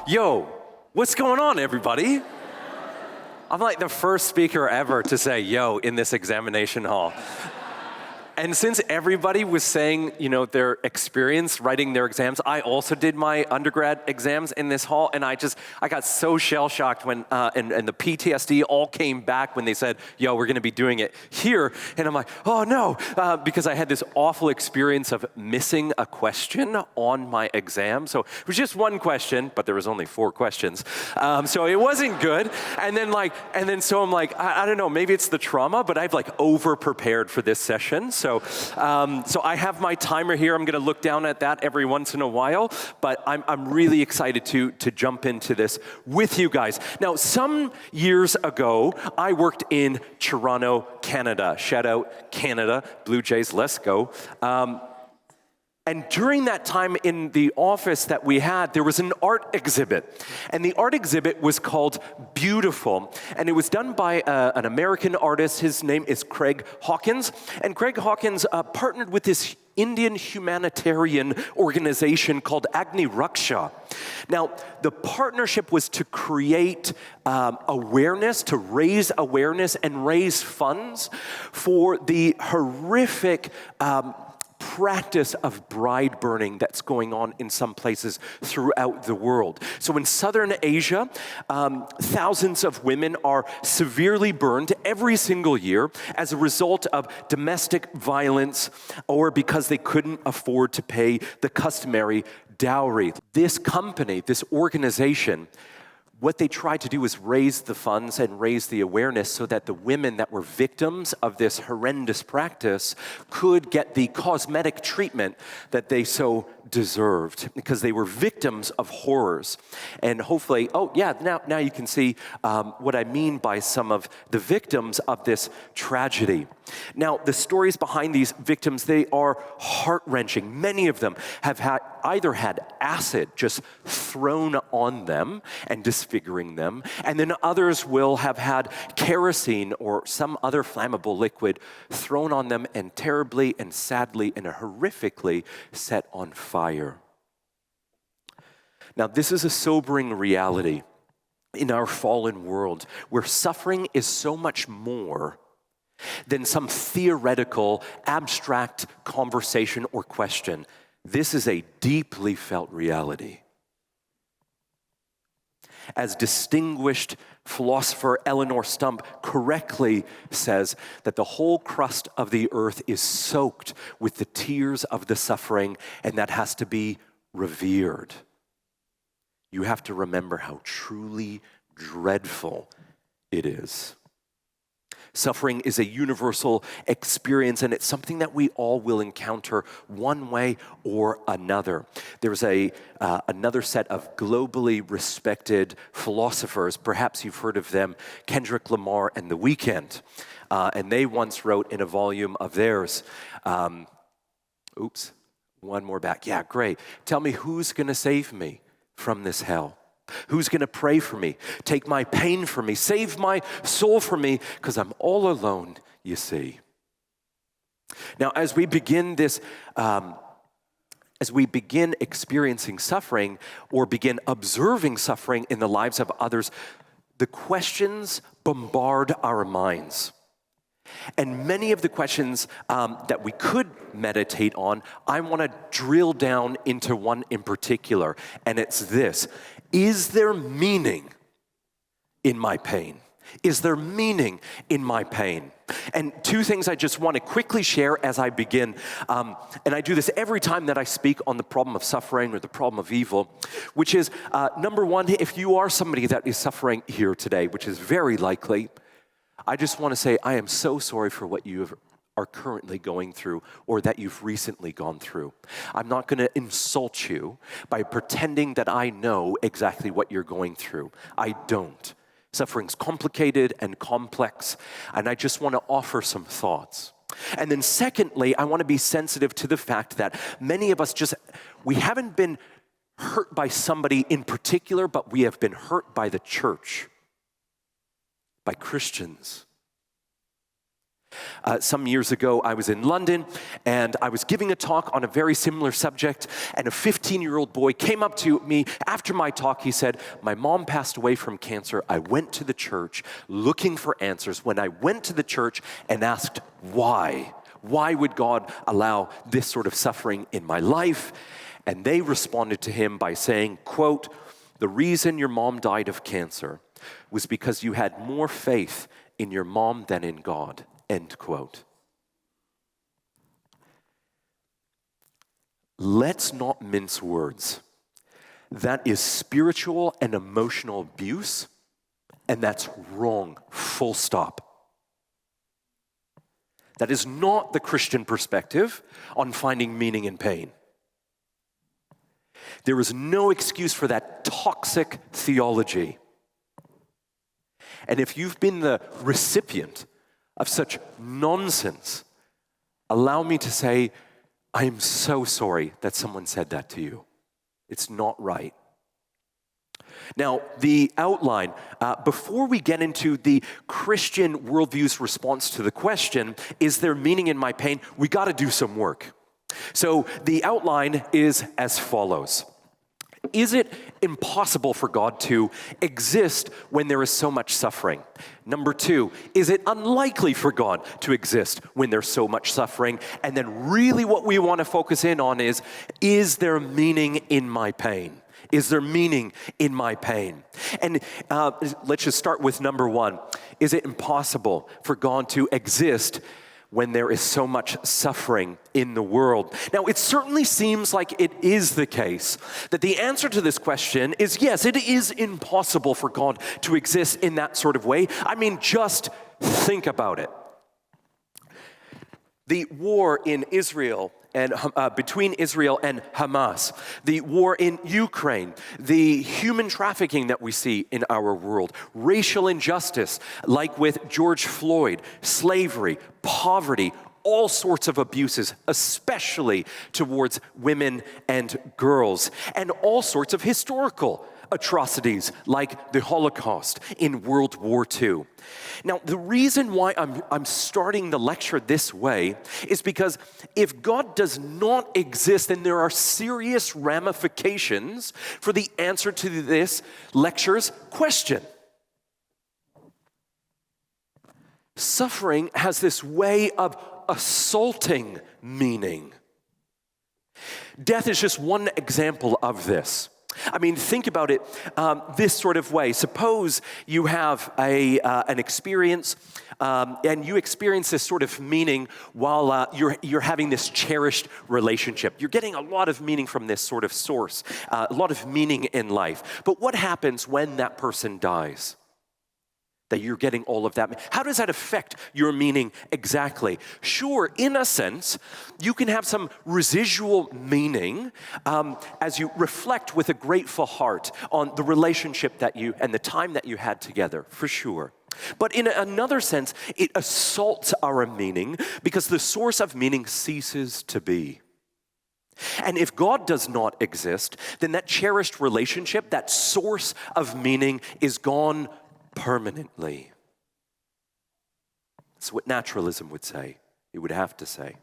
Yo, what's going on, everybody? I'm like the first speaker ever to say yo in this examination hall. And since everybody was saying, their experience writing their exams, I also did my undergrad exams in this hall, and I got so shell-shocked when, and the PTSD all came back when they said, yo, we're gonna be doing it here. And I'm like, oh no, because I had this awful experience of missing a question on my exam. So it was just one question, but there was only 4 questions. So it wasn't good. And then so I'm like, I don't know, maybe it's the trauma, but I've over-prepared for this session. So I have my timer here. I'm going to look down at that every once in a while, but I'm really excited to jump into this with you guys. Now, some years ago, I worked in Toronto, Canada. Shout out Canada, Blue Jays, let's go. And during that time in the office that we had, there was an art exhibit. And the art exhibit was called Beautiful. And it was done by an American artist. His name is Craig Hawkins. And Craig Hawkins partnered with this Indian humanitarian organization called Agni Raksha. Now, the partnership was to create awareness, to raise awareness and raise funds for the horrific practice of bride burning that's going on in some places throughout the world. So in southern Asia, thousands of women are severely burned every single year as a result of domestic violence or because they couldn't afford to pay the customary dowry. This company, this organization, what they tried to do was raise the funds and raise the awareness so that the women that were victims of this horrendous practice could get the cosmetic treatment that they so deserved because they were victims of horrors. And hopefully, now you can see what I mean by some of the victims of this tragedy. Now, the stories behind these victims, they are heart-wrenching. Many of them have either had acid just thrown on them and disfiguring them, and then others will have had kerosene or some other flammable liquid thrown on them and terribly and sadly and horrifically set on fire. Now, this is a sobering reality in our fallen world where suffering is so much more than some theoretical, abstract conversation or question. This is a deeply felt reality. As distinguished philosopher Eleanor Stump correctly says, that the whole crust of the earth is soaked with the tears of the suffering, and that has to be revered. You have to remember how truly dreadful it is. Suffering is a universal experience, and it's something that we all will encounter one way or another. There's another set of globally respected philosophers, perhaps you've heard of them, Kendrick Lamar and The Weeknd, and they once wrote in a volume of theirs, one more back, yeah, great. Tell me who's gonna save me from this hell? Who's going to pray for me, take my pain for me, save my soul for me, because I'm all alone, you see. Now, as we begin experiencing suffering or begin observing suffering in the lives of others, the questions bombard our minds. And many of the questions that we could meditate on, I want to drill down into one in particular, and it's this. Is there meaning in my pain? Is there meaning in my pain? And 2 things I just want to quickly share as I begin, and I do this every time that I speak on the problem of suffering or the problem of evil, which is, number 1, if you are somebody that is suffering here today, which is very likely, I just want to say I am so sorry for what you are currently going through or that you've recently gone through. I'm not going to insult you by pretending that I know exactly what you're going through. I don't. Suffering's complicated and complex, and I just want to offer some thoughts. And then secondly, I want to be sensitive to the fact that many of us we haven't been hurt by somebody in particular, but we have been hurt by the church, by Christians. Some years ago, I was in London, and I was giving a talk on a very similar subject, and a 15-year-old boy came up to me after my talk. He said, "My mom passed away from cancer. I went to the church looking for answers. When I went to the church and asked why would God allow this sort of suffering in my life?" And they responded to him by saying, quote, "The reason your mom died of cancer was because you had more faith in your mom than in God," end quote. Let's not mince words. That is spiritual and emotional abuse, and that's wrong, full stop. That is not the Christian perspective on finding meaning in pain. There is no excuse for that toxic theology. And if you've been the recipient of such nonsense, allow me to say, I am so sorry that someone said that to you. It's not right. Now, the outline, before we get into the Christian worldview's response to the question, is there meaning in my pain? We got to do some work. So the outline is as follows. Is it impossible for God to exist when there is so much suffering? Number two, is it unlikely for God to exist when there's so much suffering? And then really what we want to focus in on is there meaning in my pain? Is there meaning in my pain? And let's just start with number one. Is it impossible for God to exist when there is so much suffering in the world? Now, it certainly seems like it is the case that the answer to this question is yes, it is impossible for God to exist in that sort of way. I mean, just think about it. The war in Israel and between Israel and Hamas, the war in Ukraine, the human trafficking that we see in our world, racial injustice like with George Floyd, slavery, poverty, all sorts of abuses, especially towards women and girls, and all sorts of historical atrocities like the Holocaust in World War II. Now, the reason why I'm starting the lecture this way is because if God does not exist, then there are serious ramifications for the answer to this lecture's question. Suffering has this way of assaulting meaning. Death is just one example of this. I mean, think about it this sort of way. Suppose you have an experience, and you experience this sort of meaning while you're having this cherished relationship. You're getting a lot of meaning from this sort of source, a lot of meaning in life. But what happens when that person dies? That you're getting all of that. How does that affect your meaning exactly? Sure, in a sense, you can have some residual meaning as you reflect with a grateful heart on the relationship that you and the time that you had together, for sure. But in another sense, it assaults our meaning because the source of meaning ceases to be. And if God does not exist, then that cherished relationship, that source of meaning is gone permanently. That's what naturalism would say. It would have to say.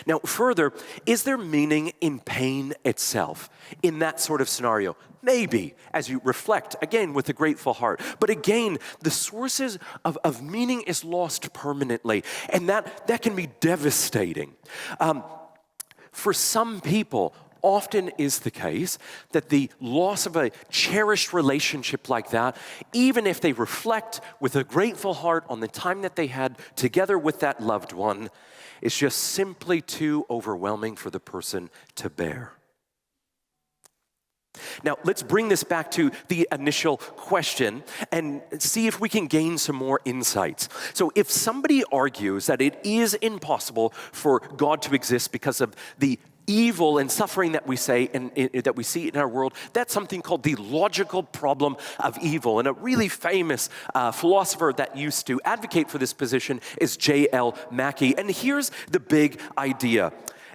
Now, further, is there meaning in pain itself in that sort of scenario? Maybe, as you reflect, again, with a grateful heart. But again, the sources of meaning is lost permanently, and that can be devastating. For some people, often is the case that the loss of a cherished relationship like that, even if they reflect with a grateful heart on the time that they had together with that loved one, is just simply too overwhelming for the person to bear. Now, let's bring this back to the initial question and see if we can gain some more insights. So if somebody argues that it is impossible for God to exist because of the evil and suffering that we say and that we see in our world, that's something called the logical problem of evil. And a really famous philosopher that used to advocate for this position is J.L. Mackie. And here's the big idea,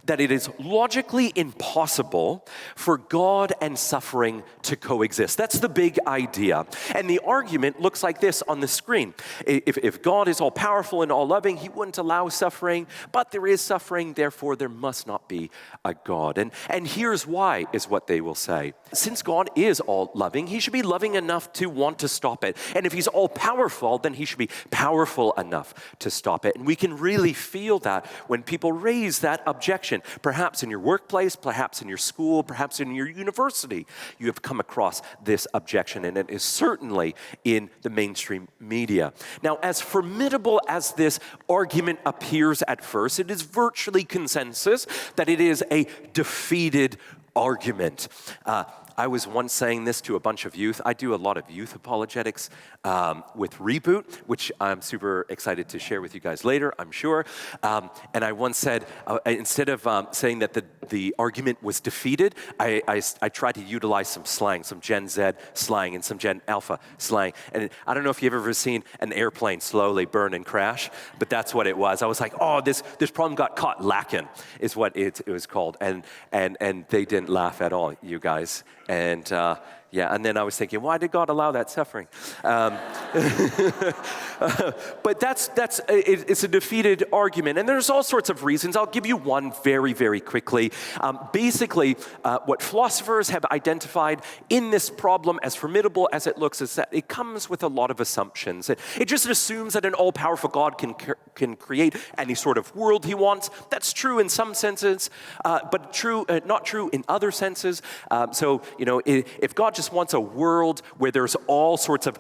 that it is logically impossible for God and suffering to coexist. That's the big idea. And the argument looks like this on the screen. If God is all powerful and all loving, he wouldn't allow suffering, but there is suffering, therefore there must not be a God. And here's why, is what they will say. Since God is all loving, he should be loving enough to want to stop it. And if he's all powerful, then he should be powerful enough to stop it. And we can really feel that when people raise that objection. Perhaps in your workplace, perhaps in your school, perhaps in your university, you have come across this objection, and it is certainly in the mainstream media. Now, as formidable as this argument appears at first, it is virtually consensus that it is a defeated argument. I was once saying this to a bunch of youth. I do a lot of youth apologetics with Reboot, which I'm super excited to share with you guys later, I'm sure. And I once said, instead of saying that the argument was defeated, I tried to utilize some slang, some Gen Z slang and some Gen Alpha slang. And I don't know if you've ever seen an airplane slowly burn and crash, but that's what it was. I was like, oh, this problem got caught lacking, is what it was called. And they didn't laugh at all, you guys. And and then I was thinking, why did God allow that suffering? But it's a defeated argument, and there's all sorts of reasons. I'll give you one very, very quickly. Basically, what philosophers have identified in this problem, as formidable as it looks, is that it comes with a lot of assumptions. It just assumes that an all-powerful God can create any sort of world he wants. That's true in some senses, but not true in other senses. So, if God just wants a world where there's all sorts of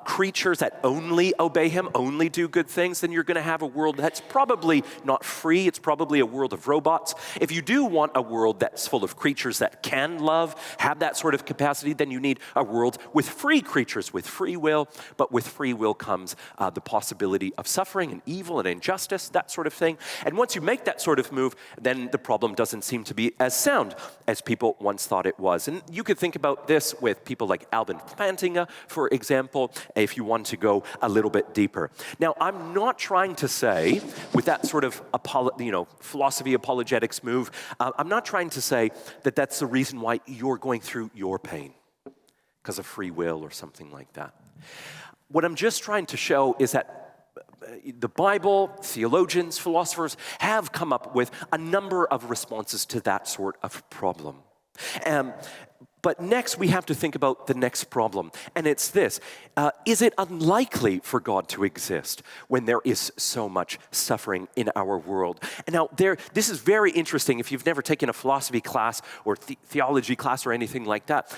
creatures that only obey him, only do good things, then you're going to have a world that's probably not free. It's probably a world of robots. If you do want a world that's full of creatures that can love, have that sort of capacity, then you need a world with free creatures, with free will. But with free will comes the possibility of suffering and evil and injustice, that sort of thing. And once you make that sort of move, then the problem doesn't seem to be as sound as people once thought it was. And you could think about this with people like Alvin Plantinga, for example, if you want to go a little bit deeper. Now, I'm not trying to say, with that sort of philosophy apologetics move, I'm not trying to say that that's the reason why you're going through your pain, because of free will or something like that. What I'm just trying to show is that the Bible, theologians, philosophers have come up with a number of responses to that sort of problem. But next, we have to think about the next problem, and it's this. Is it unlikely for God to exist when there is so much suffering in our world? And now, this is very interesting if you've never taken a philosophy class or theology class or anything like that.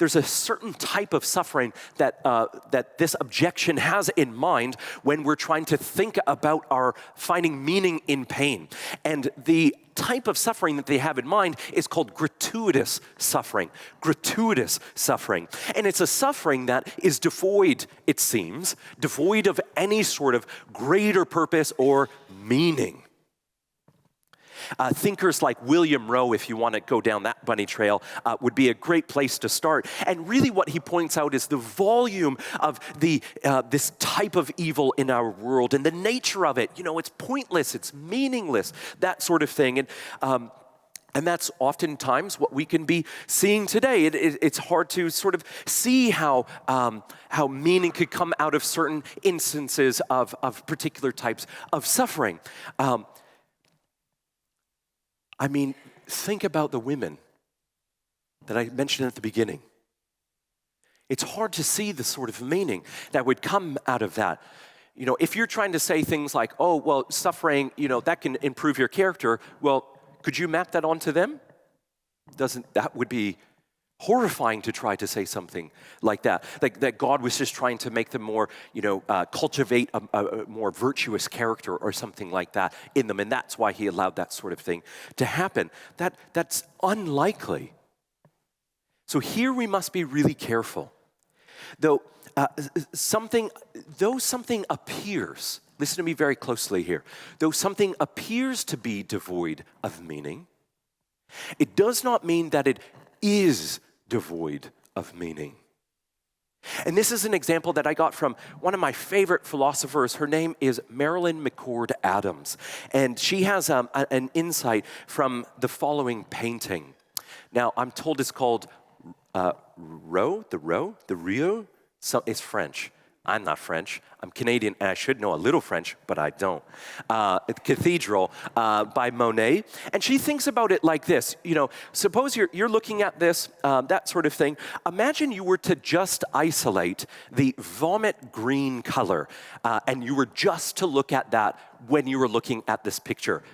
There's a certain type of suffering that this objection has in mind when we're trying to think about our finding meaning in pain. And the type of suffering that they have in mind is called gratuitous suffering. Gratuitous suffering. And it's a suffering that is devoid, it seems, devoid of any sort of greater purpose or meaning. Thinkers like William Rowe, if you want to go down that bunny trail, would be a great place to start. And really what he points out is the volume of this type of evil in our world and the nature of it. It's pointless, it's meaningless, that sort of thing. And that's oftentimes what we can be seeing today. It's hard to sort of see how meaning could come out of certain instances of particular types of suffering. Think about the women that I mentioned at the beginning. It's hard to see the sort of meaning that would come out of that. If you're trying to say things like, oh, well, suffering, that can improve your character, well, could you map that onto them? That would be horrifying to try to say something like that. Like that God was just trying to make them more, cultivate a more virtuous character or something like that in them. And that's why he allowed that sort of thing to happen. That's unlikely. So here we must be really careful. Though something appears, listen to me very closely here, though something appears to be devoid of meaning, it does not mean that it is devoid of meaning. And this is an example that I got from one of my favorite philosophers. Her name is Marilyn McCord Adams. And she has an insight from the following painting. Now, I'm told it's called Rio. So it's French. I'm not French. I'm Canadian, and I should know a little French, but I don't. Cathedral by Monet. And she thinks about it like this. Suppose you're looking at this, that sort of thing. Imagine you were to just isolate the vomit green color, and you were just to look at that when you were looking at this picture.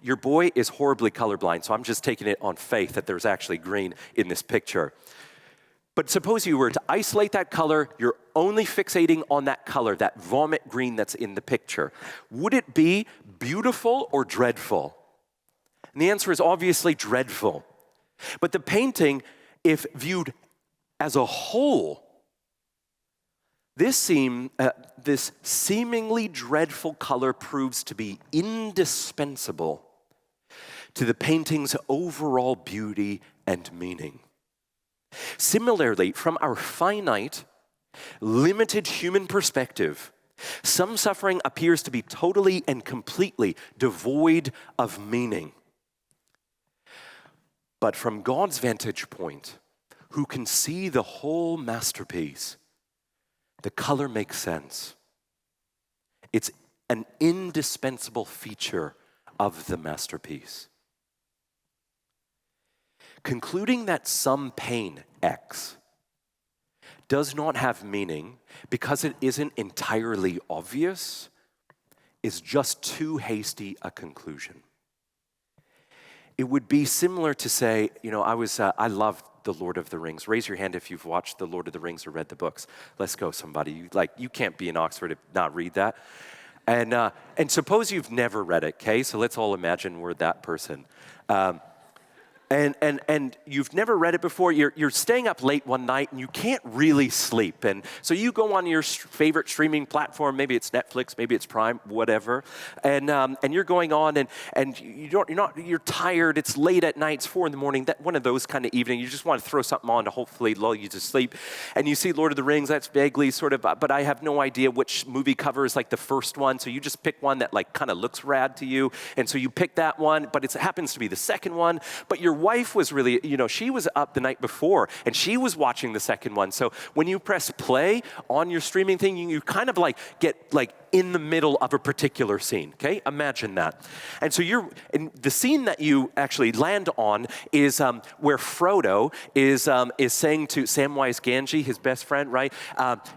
Your boy is horribly colorblind, so I'm just taking it on faith that there's actually green in this picture. But suppose you were to isolate that color, you're only fixating on that color, that vomit green that's in the picture. Would it be beautiful or dreadful? And the answer is obviously dreadful. But the painting, if viewed as a whole, this seemingly dreadful color proves to be indispensable to the painting's overall beauty and meaning. Similarly, from our finite, limited human perspective, some suffering appears to be totally and completely devoid of meaning. But from God's vantage point, who can see the whole masterpiece, the color makes sense. It's an indispensable feature of the masterpiece. Concluding that some pain, X, does not have meaning because it isn't entirely obvious is just too hasty a conclusion. It would be similar to say, I love The Lord of the Rings. Raise your hand if you've watched The Lord of the Rings or read the books. Let's go, somebody. You can't be in Oxford and not read that. And suppose you've never read it, okay? So let's all imagine we're that person. And you've never read it before, you're staying up late one night and you can't really sleep. And so you go on your favorite streaming platform, maybe it's Netflix, maybe it's Prime, whatever. And you're going on and you're tired, it's late at night, it's 4 a.m, that one of those kind of evening, you just want to throw something on to hopefully lull you to sleep. And you see Lord of the Rings, that's vaguely sort of, but I have no idea which movie cover is like the first one. So you just pick one that like kind of looks rad to you. And so you pick that one, but it happens to be the second one. But your wife was really, she was up the night before and she was watching the second one. So when you press play on your streaming thing, you kind of get in the middle of a particular scene, okay? Imagine that. And so and the scene that you actually land on is where Frodo is saying to Samwise Gamgee, his best friend, right?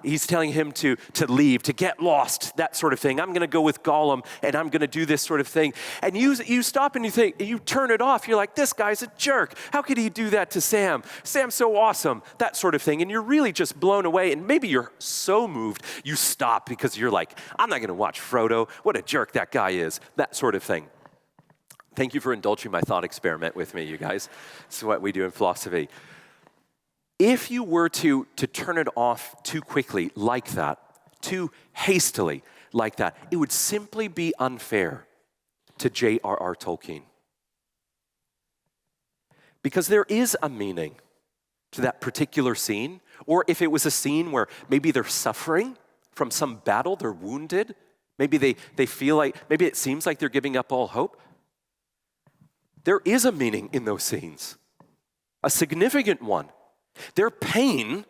He's telling him to leave, to get lost, that sort of thing. I'm going to go with Gollum and I'm going to do this sort of thing. And you stop and you turn it off. You're like, this guy's a jerk. How could he do that to Sam? Sam's so awesome, that sort of thing. And you're really just blown away. And maybe you're so moved, you stop because you're like, I'm not going to watch Frodo. What a jerk that guy is. That sort of thing. Thank you for indulging my thought experiment with me, you guys. This is what we do in philosophy. If you were to turn it off too quickly like that, too hastily like that, it would simply be unfair to J.R.R. Tolkien. Because there is a meaning to that particular scene, or if it was a scene where maybe they're suffering from some battle, they're wounded, maybe they feel like, maybe it seems like they're giving up all hope. There is a meaning in those scenes, a significant one. Their pain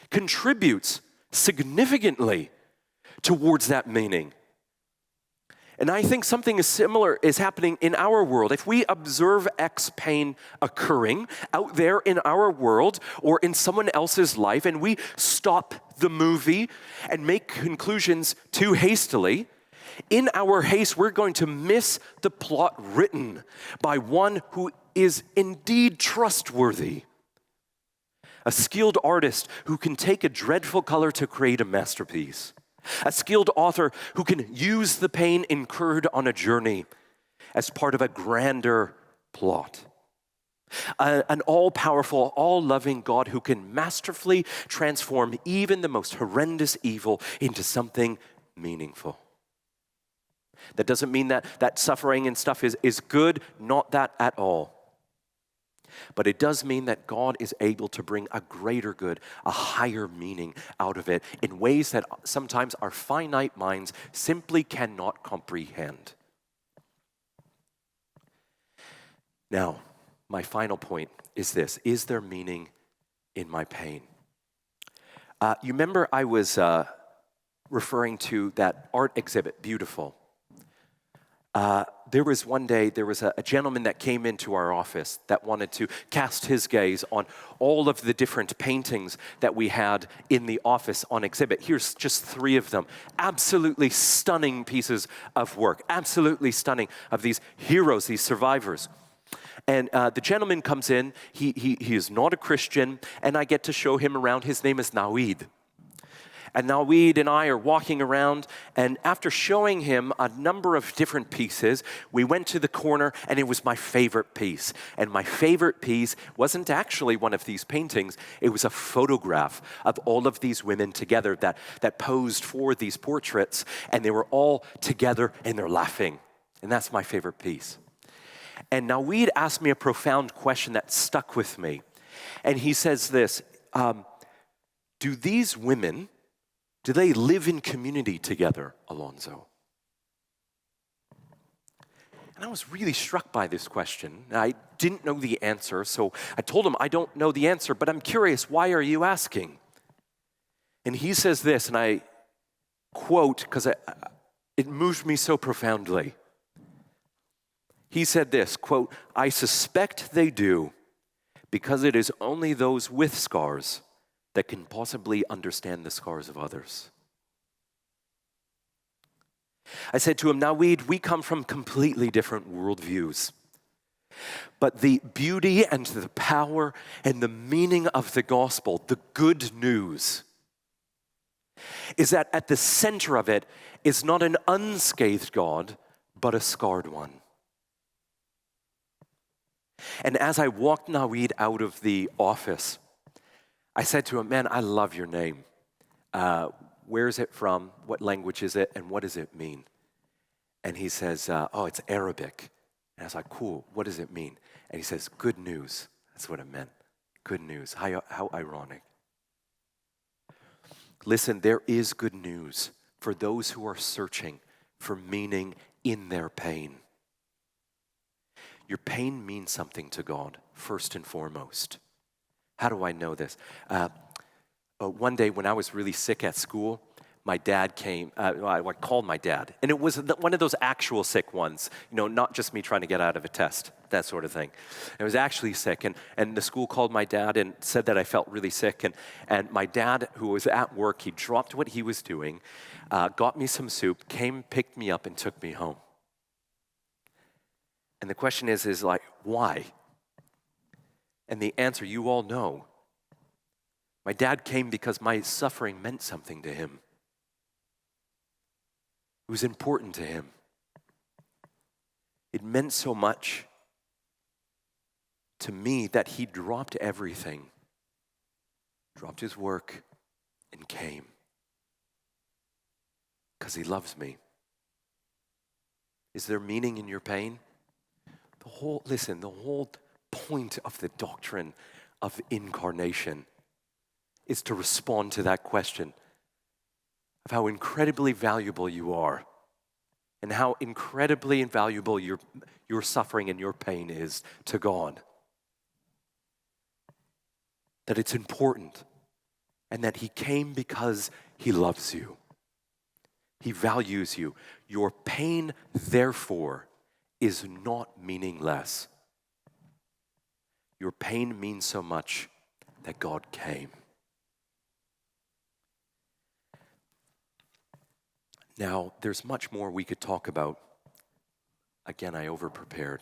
contributes significantly towards that meaning. And I think something similar is happening in our world. If we observe X pain occurring out there in our world or in someone else's life, and we stop the movie and make conclusions too hastily, in our haste, we're going to miss the plot written by one who is indeed trustworthy. A skilled artist who can take a dreadful color to create a masterpiece. A skilled author who can use the pain incurred on a journey as part of a grander plot. An all-powerful, all-loving God who can masterfully transform even the most horrendous evil into something meaningful. That doesn't mean that suffering and stuff is good, not that at all. But it does mean that God is able to bring a greater good, a higher meaning out of it in ways that sometimes our finite minds simply cannot comprehend. Now, my final point is this: is there meaning in my pain? You remember I was referring to that art exhibit, Beautiful. There was one day, there was a gentleman that came into our office that wanted to cast his gaze on all of the different paintings that we had in the office on exhibit. Here's just 3 of them. Absolutely stunning pieces of work. Absolutely stunning, of these heroes, these survivors. And the gentleman comes in. He is not a Christian, and I get to show him around. His name is Naweed. And Naweed and I are walking around, and after showing him a number of different pieces, we went to the corner, and it was my favorite piece. And my favorite piece wasn't actually one of these paintings. It was a photograph of all of these women together that posed for these portraits, and they were all together, and they're laughing. And that's my favorite piece. And Naweed asked me a profound question that stuck with me. And he says this, do these women, do they live in community together, Alonzo? And I was really struck by this question. I didn't know the answer, so I told him, I don't know the answer, but I'm curious, why are you asking? And he says this, and I quote, because it moved me so profoundly. He said this, quote, I suspect they do because it is only those with scars that can possibly understand the scars of others. I said to him, Naweed, we come from completely different worldviews. But the beauty and the power and the meaning of the gospel, the good news, is that at the center of it is not an unscathed God, but a scarred one. And as I walked Naweed out of the office, I said to him, man, I love your name. Where is it from? What language is it? And what does it mean? And he says, oh, it's Arabic. And I was like, cool, what does it mean? And he says, good news. That's what it meant. Good news. How ironic. Listen, there is good news for those who are searching for meaning in their pain. Your pain means something to God, first and foremost. How do I know this? One day when I was really sick at school, my dad came, I called my dad, and it was one of those actual sick ones, not just me trying to get out of a test, that sort of thing. I was actually sick, and the school called my dad and said that I felt really sick, and my dad, who was at work, he dropped what he was doing, got me some soup, came, picked me up, and took me home. And the question is like, why? And the answer you all know. My dad came because my suffering meant something to him. It was important to him. It meant so much to me that he dropped everything, dropped his work, and came. Because he loves me. Is there meaning in your pain? The whole point of the doctrine of incarnation is to respond to that question of how incredibly valuable you are and how incredibly invaluable your suffering and your pain is to God. That it's important and that he came because he loves you. He values you. Your pain, therefore, is not meaningless. Your pain means so much that God came. Now, there's much more we could talk about. Again, I over-prepared.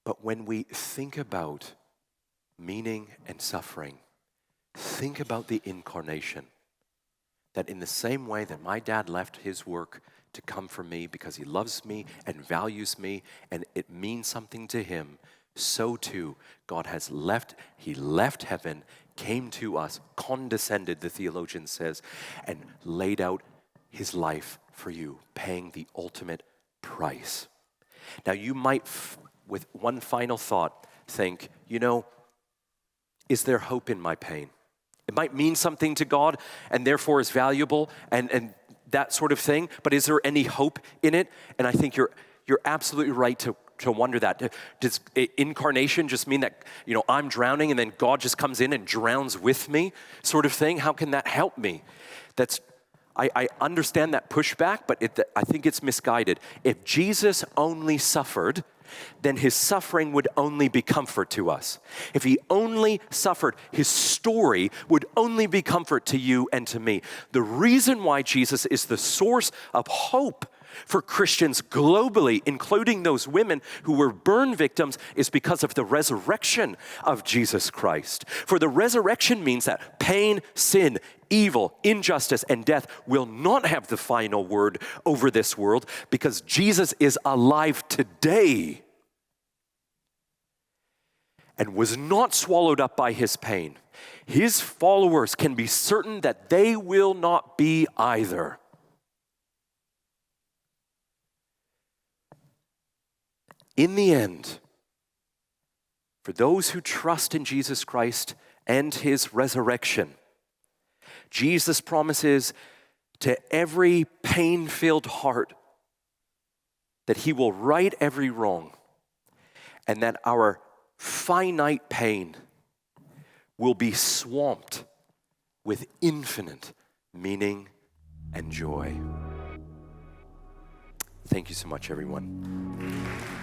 But when we think about meaning and suffering, think about the incarnation. That in the same way that my dad left his work to come for me because he loves me and values me and it means something to him, so too God has left heaven, came to us, condescended, the theologian says, and laid out his life for you, paying the ultimate price. Now you might, with one final thought, think, is there hope in my pain? It might mean something to God and therefore is valuable and that sort of thing, but is there any hope in it? And I think you're absolutely right to wonder that. Does incarnation just mean that, I'm drowning and then God just comes in and drowns with me sort of thing? How can that help me? I understand that pushback, but I think it's misguided. If Jesus only suffered, then his suffering would only be comfort to us. If he only suffered, his story would only be comfort to you and to me. The reason why Jesus is the source of hope for Christians globally, including those women who were burn victims, is because of the resurrection of Jesus Christ. For the resurrection means that pain, sin, evil, injustice, and death will not have the final word over this world because Jesus is alive today and was not swallowed up by his pain. His followers can be certain that they will not be either. In the end, for those who trust in Jesus Christ and his resurrection, Jesus promises to every pain-filled heart that he will right every wrong and that our finite pain will be swamped with infinite meaning and joy. Thank you so much, everyone.